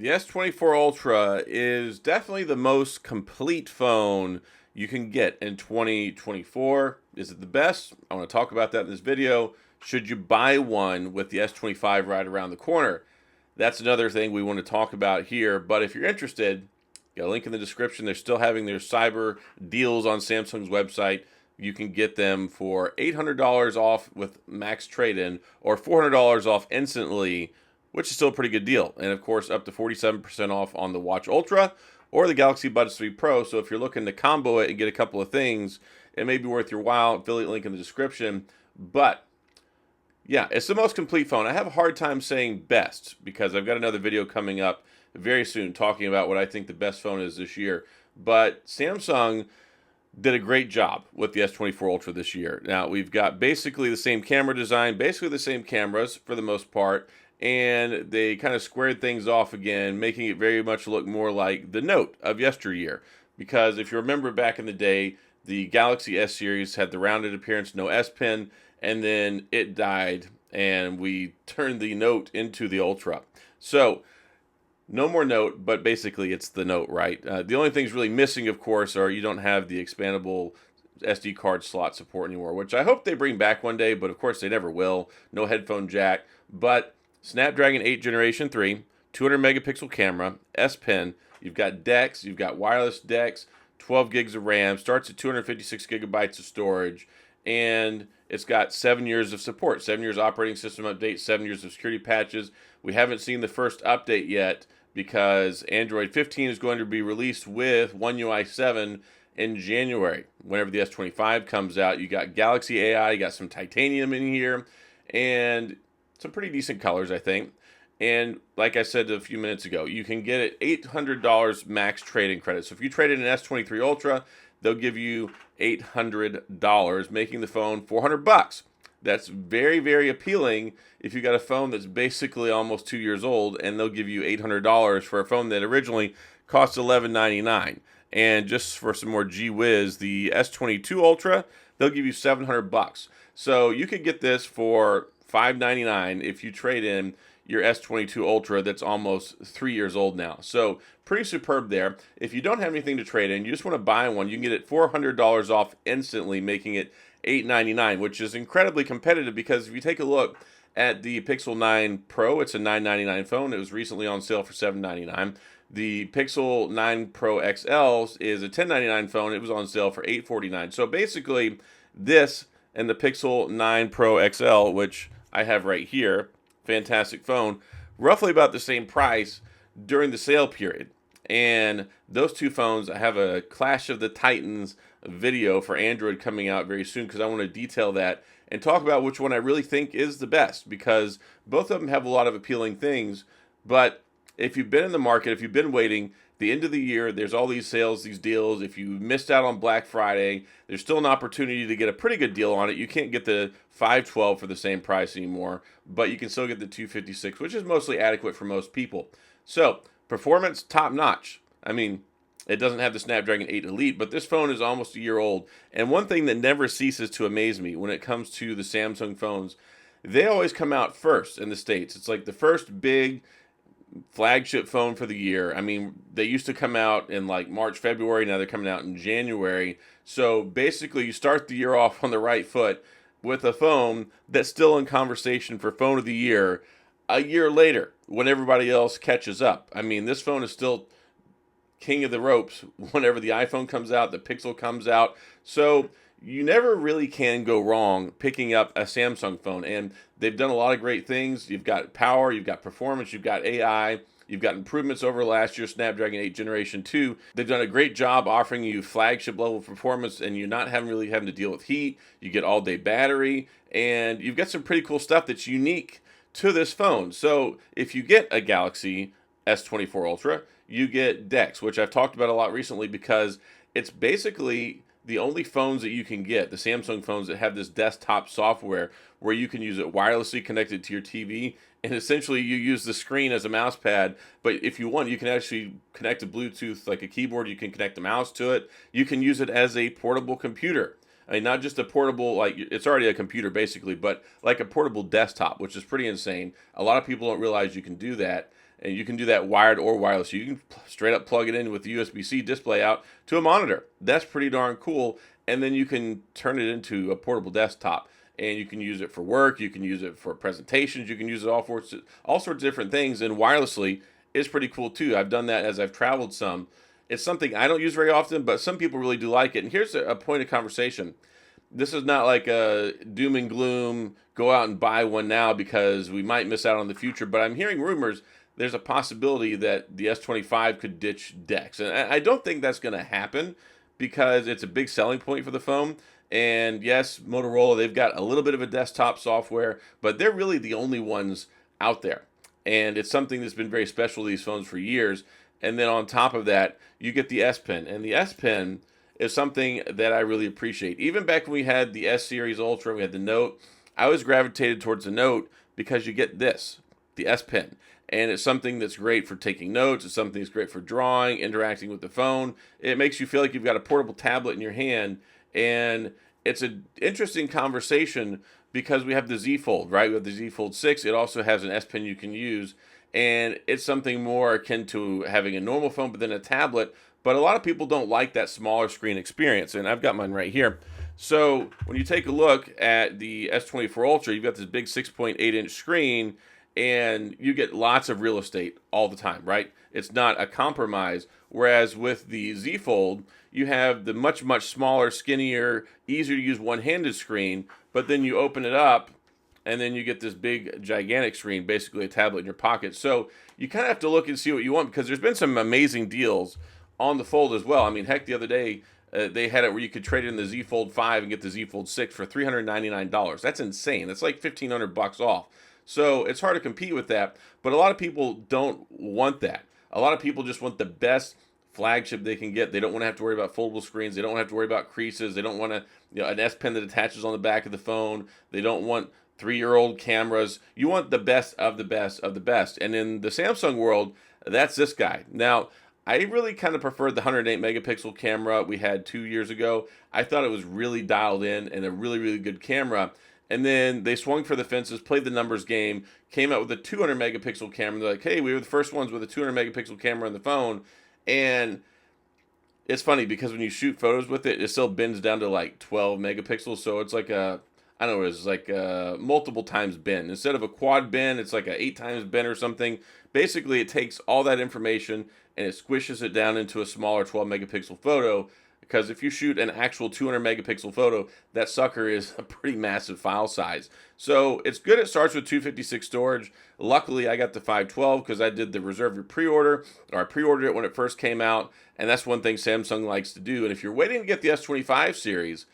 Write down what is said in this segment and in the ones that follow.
The S24 Ultra is definitely the most complete phone you can get in 2024. Is it the best? I want to talk about that in this video. Should you buy one with the S25 right around the corner? That's another thing we want to talk about here. But if you're interested, got a link in the description. They're still having their cyber deals on Samsung's website. You can get them for $800 off with max trade-in or $400 off instantly, which is still a pretty good deal. And of course, up to 47% off on the Watch Ultra or the Galaxy Buds 3 Pro. So if you're looking to combo it and get a couple of things, it may be worth your while. Affiliate link in the description. But yeah, it's the most complete phone. I have a hard time saying best because I've got another video coming up very soon talking about what I think the best phone is this year. But Samsung did a great job with the S24 Ultra this year. Now, we've got basically the same camera design, basically the same cameras for the most part, and they kind of squared things off again, making it very much look more like the Note of yesteryear. Because if you remember back in the day, the Galaxy S series had the rounded appearance, no S Pen, and then it died, and we turned the Note into the Ultra. So, no more Note, but basically it's the Note, right? The only things really missing, of course, are you don't have the expandable SD card slot support anymore, which I hope they bring back one day, but of course they never will. No headphone jack, but Snapdragon 8 Generation 3, 200 megapixel camera, S Pen, you've got DeX, you've got wireless DeX, 12 gigs of RAM, starts at 256 gigabytes of storage, and it's got 7 years of support, 7 years operating system update, 7 years of security patches. We haven't seen the first update yet, because Android 15 is going to be released with One UI 7 in January. Whenever the S25 comes out, you got Galaxy AI, you got some titanium in here, and some pretty decent colors, I think. And like I said a few minutes ago, you can get it $800 max trade-in credit. So if you trade in an S23 Ultra, they'll give you $800, making the phone $400. That's very, very appealing if you got a phone that's basically almost 2 years old, and they'll give you $800 for a phone that originally cost $1199. And just for some more gee whiz, the S22 Ultra, they'll give you $700. So you could get this for $599 if you trade in your S22 Ultra that's almost 3 years old now. So pretty superb there. If you don't have anything to trade in, you just want to buy one, you can get it $400 off instantly, making it $899, which is incredibly competitive because if you take a look at the Pixel 9 Pro, it's a $999 phone. It was recently on sale for $799. The Pixel 9 Pro XL is a $1099 phone. It was on sale for $849. So basically, this and the Pixel 9 Pro XL, which I have right here, fantastic phone, roughly about the same price during the sale period. And those two phones, I have a Clash of the Titans video for Android coming out very soon because I want to detail that and talk about which one I really think is the best, because both of them have a lot of appealing things. But if you've been in the market, if you've been waiting, the end of the year, there's all these sales, these deals. If you missed out on Black Friday, there's still an opportunity to get a pretty good deal on it. You can't get the 512 for the same price anymore, but you can still get the 256, which is mostly adequate for most people. So, performance, top notch. I mean, it doesn't have the Snapdragon 8 Elite, but this phone is almost a year old. And one thing that never ceases to amaze me when it comes to the Samsung phones, they always come out first in the States. It's like the first big flagship phone for the year. I mean, they used to come out in like March, February. Now they're coming out in January. So basically, you start the year off on the right foot with a phone that's still in conversation for phone of the year a year later when everybody else catches up. I mean, this phone is still king of the ropes whenever the iPhone comes out, the Pixel comes out. So you never really can go wrong picking up a Samsung phone. And they've done a lot of great things. You've got power, you've got performance, you've got AI, you've got improvements over last year's Snapdragon 8 Generation 2. They've done a great job offering you flagship level performance, and you're not really having to deal with heat. You get all-day battery, and you've got some pretty cool stuff that's unique to this phone. So if you get a Galaxy S24 Ultra, you get DeX, which I've talked about a lot recently because it's basically the only phones that you can get, the Samsung phones that have this desktop software where you can use it wirelessly connected to your TV, and essentially you use the screen as a mouse pad. But if you want, you can actually connect to Bluetooth like a keyboard. You can connect the mouse to it. You can use it as a portable computer. I mean, not just a portable, like it's already a computer basically, but like a portable desktop, which is pretty insane. A lot of people don't realize you can do that. And you can do that wired or wireless. You can straight up plug it in with the USB-C display out to a monitor. That's pretty darn cool. And then you can turn it into a portable desktop. And you can use it for work. You can use it for presentations. You can use it all sorts of different things. And wirelessly is pretty cool too. I've done that as I've traveled some. It's something I don't use very often, but some people really do like it. And here's a point of conversation. This is not like a doom and gloom, go out and buy one now because we might miss out on the future. But I'm hearing rumors there's a possibility that the S25 could ditch DeX. And I don't think that's going to happen because it's a big selling point for the phone. And yes, Motorola, they've got a little bit of a desktop software, but they're really the only ones out there. And it's something that's been very special to these phones for years. And then on top of that, you get the S Pen. And the S Pen is something that I really appreciate. Even back when we had the S Series Ultra, we had the Note, I always gravitated towards the Note because you get this, the S Pen. And it's something that's great for taking notes. It's something that's great for drawing, interacting with the phone. It makes you feel like you've got a portable tablet in your hand. And it's an interesting conversation because we have the Z Fold, right? We have the Z Fold 6. It also has an S Pen you can use. And it's something more akin to having a normal phone, but then a tablet. But a lot of people don't like that smaller screen experience. And I've got mine right here. So when you take a look at the S24 Ultra, you've got this big 6.8-inch screen, and you get lots of real estate all the time, right? It's not a compromise. Whereas with the Z Fold, you have the much, much smaller, skinnier, easier to use one-handed screen, but then you open it up, and then you get this big, gigantic screen, basically a tablet in your pocket. So you kind of have to look and see what you want, because there's been some amazing deals on the Fold as well. I mean, heck, the other day, they had it where you could trade in the Z Fold 5 and get the Z Fold 6 for $399. That's insane. That's like $1,500 off. So it's hard to compete with that, but a lot of people don't want that. A lot of people just want the best flagship they can get. They don't want to have to worry about foldable screens. They don't have to worry about creases. They don't want an S Pen that attaches on the back of the phone. They don't want 3-year-old cameras. You want the best of the best of the best. And in the Samsung world, that's this guy. Now, I really kind of preferred the 108 megapixel camera we had 2 years ago. I thought it was really dialed in and a really, really good camera. And then they swung for the fences, played the numbers game, came out with a 200 megapixel camera. They're like, hey, we were the first ones with a 200 megapixel camera on the phone. And it's funny because when you shoot photos with it, it still bends down to like 12 megapixels. So it's like I don't know, it's like a multiple times bend. Instead of a quad bend, it's like a 8 times bend or something. Basically, it takes all that information and it squishes it down into a smaller 12 megapixel photo. Because if you shoot an actual 200 megapixel photo, that sucker is a pretty massive file size. So it's good. It starts with 256 storage. Luckily, I got the 512 because I did the reserve your pre-order, or I pre-ordered it when it first came out. And that's one thing Samsung likes to do. And if you're waiting to get the S25 series,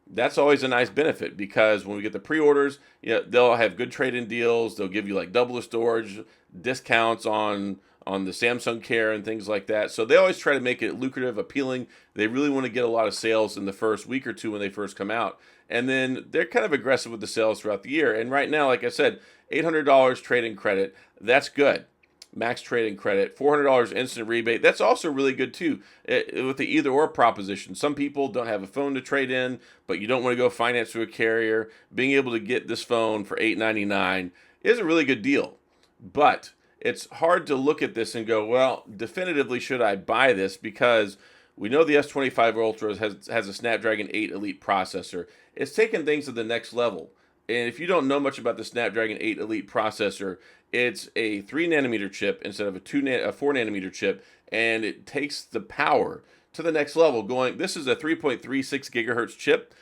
that's always a nice benefit because when we get the pre-orders, they'll have good trade-in deals. They'll give you like double the storage, discounts on the Samsung Care and things like that. So they always try to make it lucrative, appealing. They really want to get a lot of sales in the first week or two when they first come out. And then they're kind of aggressive with the sales throughout the year. And right now, like I said, $800 trade-in credit. That's good. Max trade-in credit. $400 instant rebate. That's also really good too with the either-or proposition. Some people don't have a phone to trade in, but you don't want to go finance through a carrier. Being able to get this phone for $899 is a really good deal. But it's hard to look at this and go, well, definitively should I buy this? Because we know the S25 Ultra has a Snapdragon 8 Elite processor. It's taken things to the next level. And if you don't know much about the Snapdragon 8 Elite processor, it's a 3 nanometer chip instead of a 4 nanometer chip, and it takes the power to the next level. This is a 3.36 gigahertz chip.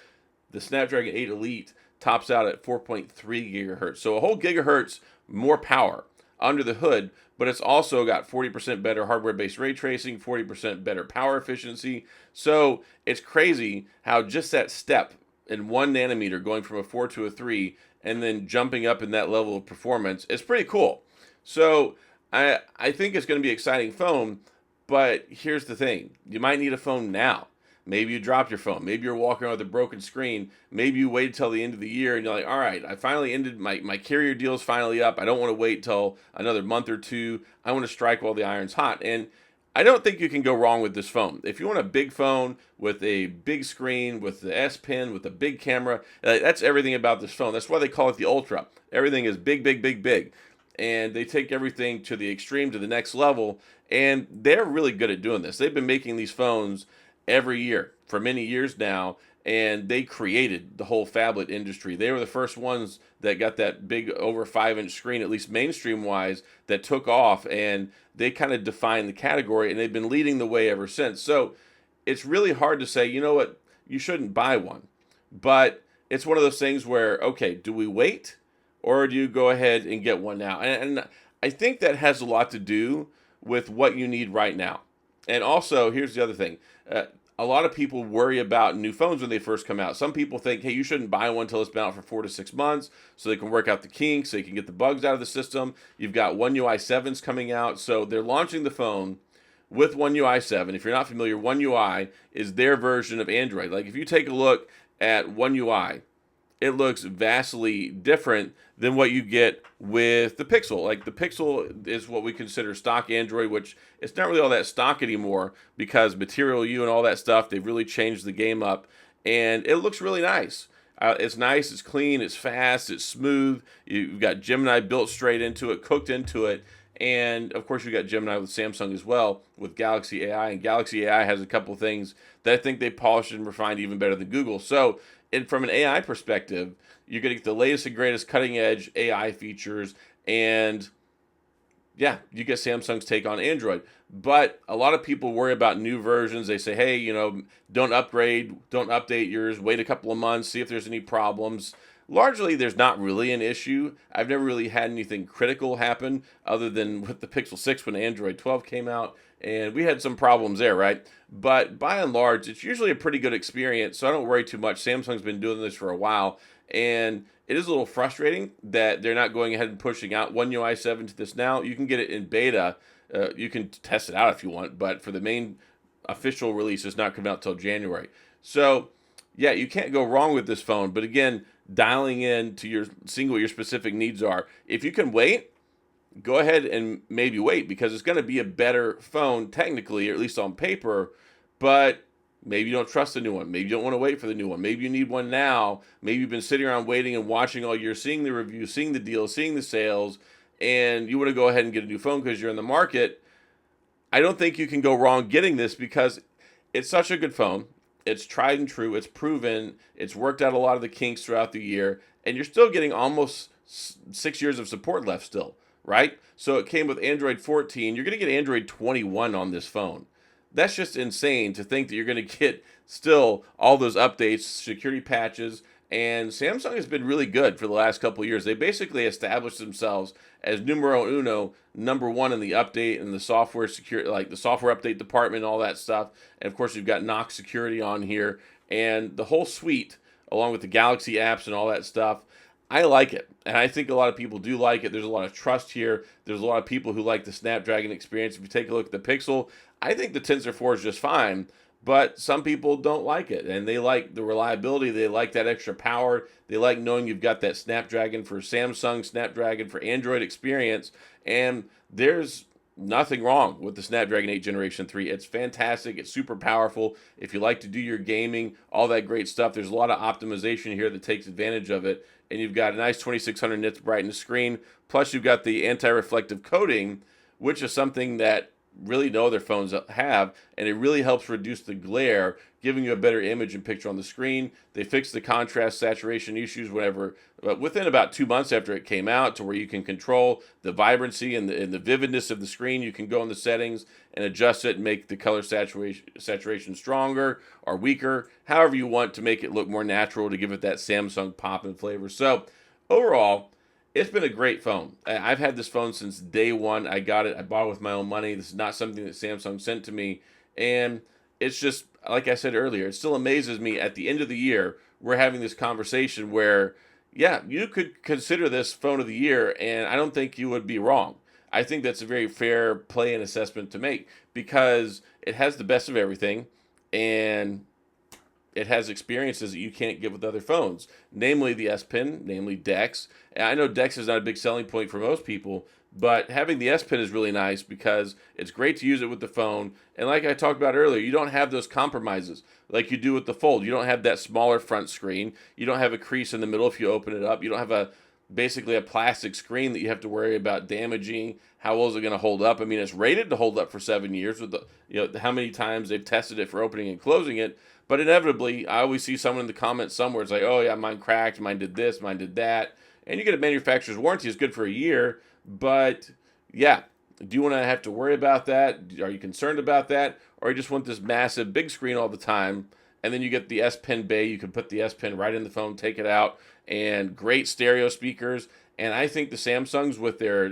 The Snapdragon 8 Elite tops out at 4.3 gigahertz. So a whole gigahertz more power under the hood, but it's also got 40% better hardware-based ray tracing, 40% better power efficiency. So it's crazy how just that step in 1 nanometer going from a 4 to a 3 and then jumping up in that level of performance is pretty cool. So I think it's going to be an exciting phone, but here's the thing. You might need a phone now. Maybe you dropped your phone. Maybe you're walking around with a broken screen. Maybe you wait till the end of the year and you're like, all right, I finally ended my carrier deal's finally up. I don't want to wait till another month or two. I want to strike while the iron's hot. And I don't think you can go wrong with this phone. If you want a big phone with a big screen, with the S Pen, with a big camera, that's everything about this phone. That's why they call it the Ultra. Everything is big, big, big, big. and they take everything to the extreme, to the next level, and they're really good at doing this. They've been making these phones every year for many years now, and they created the whole phablet industry. They were the first ones that got that big over 5-inch screen, at least mainstream wise, that took off, and they kind of defined the category, and they've been leading the way ever since. So it's really hard to say, you know what, you shouldn't buy one. But it's one of those things where, okay, do we wait or do you go ahead and get one now? And I think that has a lot to do with what you need right now. And also, here's the other thing. A lot of people worry about new phones when they first come out. Some people think, hey, you shouldn't buy one until it's been out for 4 to 6 months so they can work out the kinks, so they can get the bugs out of the system. You've got One UI 7s coming out. So they're launching the phone with One UI 7. If you're not familiar, One UI is their version of Android. Like if you take a look at One UI, it looks vastly different than what you get with the Pixel. Like the Pixel is what we consider stock Android, which it's not really all that stock anymore because Material You and all that stuff, they've really changed the game up, and it looks really nice. It's nice, it's clean, it's fast, it's smooth. You've got Gemini built straight into it, cooked into it. And of course, you got Gemini with Samsung as well, with Galaxy AI. And Galaxy AI has a couple things that I think they polished and refined even better than Google. So, from an AI perspective, you're going to get the latest and greatest cutting edge AI features. And yeah, you get Samsung's take on Android. But a lot of people worry about new versions. They say, hey, don't upgrade, don't update yours, wait a couple of months, see if there's any problems. Largely, there's not really an issue. I've never really had anything critical happen other than with the Pixel 6 when Android 12 came out, and we had some problems there, right? But by and large, it's usually a pretty good experience, so I don't worry too much. Samsung's been doing this for a while, and it is a little frustrating that they're not going ahead and pushing out One UI 7 to this now. You can get it in beta. You can test it out if you want, but for the main official release, it's not coming out until January. So, yeah, you can't go wrong with this phone, but again, dialing in to seeing what your specific needs are. If you can wait, go ahead and maybe wait because it's going to be a better phone technically, or at least on paper, but maybe you don't trust the new one. Maybe you don't want to wait for the new one. Maybe you need one now. Maybe you've been sitting around waiting and watching all year, seeing the reviews, seeing the deals, seeing the sales, and you want to go ahead and get a new phone because you're in the market. I don't think you can go wrong getting this because it's such a good phone. It's tried and true. It's proven. It's worked out a lot of the kinks throughout the year. And you're still getting almost 6 years of support left still, right? So it came with Android 14. You're going to get Android 21 on this phone. That's just insane to think that you're going to get still all those updates, security patches. And Samsung has been really good for the last couple of years. They basically established themselves as numero uno, number one in the update and the software security, like the software update department, all that stuff. And of course, you've got Knox Security on here and the whole suite, along with the Galaxy apps and all that stuff. I like it, and I think a lot of people do like it. There's a lot of trust here. There's a lot of people who like the Snapdragon experience. If you take a look at the Pixel, I think the Tensor 4 is just fine. But some people don't like it, and they like the reliability. They like that extra power. They like knowing you've got that Snapdragon for Samsung, Snapdragon for Android experience. And there's nothing wrong with the Snapdragon 8 Generation 3. It's fantastic. It's super powerful. If you like to do your gaming, all that great stuff, there's a lot of optimization here that takes advantage of it. And you've got a nice 2600 nits brightness screen. Plus, you've got the anti-reflective coating, which is something that really no other phones have, and it really helps reduce the glare, giving you a better image and picture on the screen. They fixed the contrast saturation issues within about 2 months after it came out, to where you can control the vibrancy and the vividness of the screen. You can go in the settings and adjust it and make the color saturation stronger or weaker, however you want to make it look more natural to give it that Samsung pop and flavor. So overall, it's been a great phone. I've had this phone since day one. I got it. I bought it with my own money. This is not something that Samsung sent to me. And it's just, like I said earlier, it still amazes me at the end of the year, we're having this conversation where, yeah, you could consider this phone of the year, and I don't think you would be wrong. I think that's a very fair play and assessment to make because it has the best of everything, and it has experiences that you can't get with other phones, namely the S Pen, namely DeX. And I know DeX is not a big selling point for most people, but having the S Pen is really nice because it's great to use it with the phone. And like I talked about earlier, you don't have those compromises like you do with the Fold. You don't have that smaller front screen. You don't have a crease in the middle if you open it up. You don't have a basically a plastic screen that you have to worry about damaging. How well is it going to hold up? I mean, it's rated to hold up for 7 years with the, how many times they've tested it for opening and closing it. But inevitably, I always see someone in the comments somewhere. It's like, oh yeah, mine cracked, mine did this, mine did that. And you get a manufacturer's warranty. It's good for a year. But yeah, do you want to have to worry about that? Are you concerned about that? Or you just want this massive big screen all the time? And then you get the S Pen Bay. You can put the S Pen right in the phone, take it out, and great stereo speakers. And I think the Samsungs with their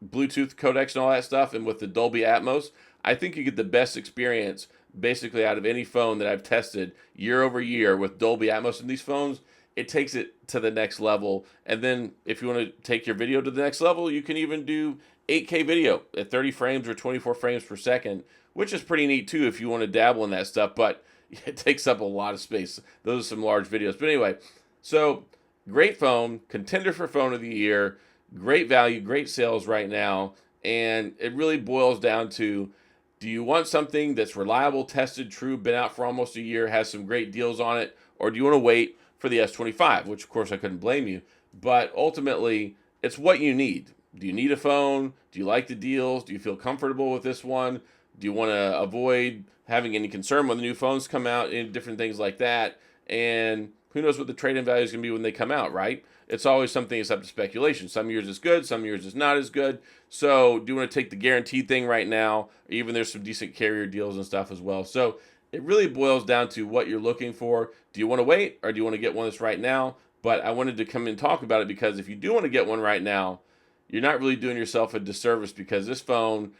Bluetooth codecs and all that stuff, and with the Dolby Atmos, I think you get the best experience basically out of any phone that I've tested year over year with Dolby Atmos in these phones. It takes it to the next level. And then if you want to take your video to the next level, you can even do 8K video at 30 frames or 24 frames per second, which is pretty neat too if you want to dabble in that stuff, but it takes up a lot of space. Those are some large videos. But anyway, so great phone, contender for phone of the year, great value, great sales right now, and it really boils down to, do you want something that's reliable, tested, true, been out for almost a year, has some great deals on it, or do you want to wait for the S25, which of course I couldn't blame you, but ultimately it's what you need. Do you need a phone? Do you like the deals? Do you feel comfortable with this one? Do you want to avoid having any concern when the new phones come out and different things like that? And who knows what the trade-in value is going to be when they come out, right? It's always something that's up to speculation. Some years it's good, some years it's not as good. So do you want to take the guaranteed thing right now? Or even there's some decent carrier deals and stuff as well. So it really boils down to what you're looking for. Do you want to wait, or do you want to get one that's right now? But I wanted to come and talk about it because if you do want to get one right now, you're not really doing yourself a disservice, because this phone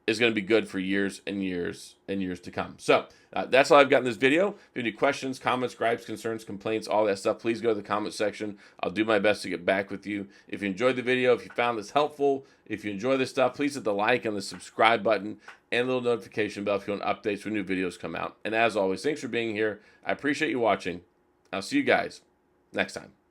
is going to be good for years and years and years to come. So that's all I've got in this video. If you have any questions, comments, gripes, concerns, complaints, all that stuff, please go to the comment section. I'll do my best to get back with you. If you enjoyed the video, if you found this helpful, if you enjoy this stuff, please hit the like and the subscribe button and the little notification bell if you want updates when new videos come out. And as always, thanks for being here. I appreciate you watching. I'll see you guys next time.